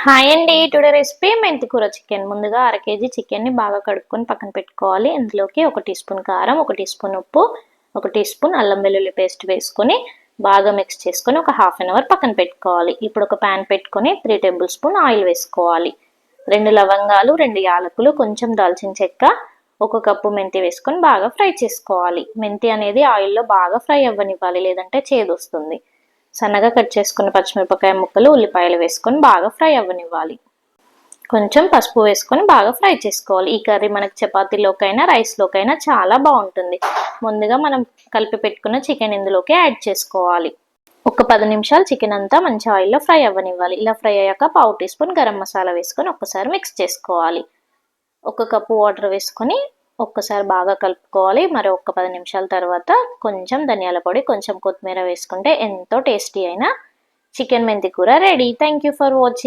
Hi అండి. Today recipe మెంతి కూర చికెన్. ముందుగా 1/2 కేజీ చికెన్ని బాగా కడుక్కొని పక్కన పెట్టుకోవాలి. ఇందులోకి 1 టీ స్పూన్ కారం, 1 టీ స్పూన్ ఉప్పు, 1 టీ స్పూన్ అల్లం వెల్లుల్లి పేస్ట్ వేసుకొని బాగా మిక్స్ చేసుకొని ఒక హాఫ్ అన్ అవర్ పక్కన పెట్టుకోవాలి. ఇప్పుడు ఒక ప్యాన్ పెట్టుకొని 3 టేబుల్ స్పూన్ ఆయిల్ వేసుకోవాలి. 2 లవంగాలు, 2 యాలకులు, కొంచెం దాల్చిన చెక్క, 1 కప్పు మెంతి వేసుకొని బాగా ఫ్రై చేసుకోవాలి. మెంతి అనేది ఆయిల్లో బాగా ఫ్రై అవ్వనివ్వాలి, లేదంటే చేదొస్తుంది. సన్నగా కట్ చేసుకున్న పచ్చిమిరపకాయ ముక్కలు, ఉల్లిపాయలు వేసుకొని బాగా ఫ్రై అవ్వనివ్వాలి. కొంచెం పసుపు వేసుకొని బాగా ఫ్రై చేసుకోవాలి. ఈ కర్రీ మనకి చపాతీలోకైనా రైస్లోకైనా చాలా బాగుంటుంది. ముందుగా మనం కలిపి పెట్టుకున్న చికెన్ ఇందులోకి యాడ్ చేసుకోవాలి. ఒక 10 నిమిషాలు చికెన్ అంతా మంచి ఆయిల్లో ఫ్రై అవ్వనివ్వాలి. ఇలా ఫ్రై అయ్యాక 1/2 టీ స్పూన్ గరం మసాలా వేసుకొని ఒక్కసారి మిక్స్ చేసుకోవాలి. 1 కప్పు వాటర్ వేసుకొని ఒక్కసారి బాగా కలుపుకోవాలి. మరి ఒక 10 నిమిషాల తర్వాత కొంచెం ధనియాల పొడి, కొంచెం కొత్తిమీర వేసుకుంటే ఎంతో టేస్టీ అయిన చికెన్ మెంతి కూర ready. Thank you for watching.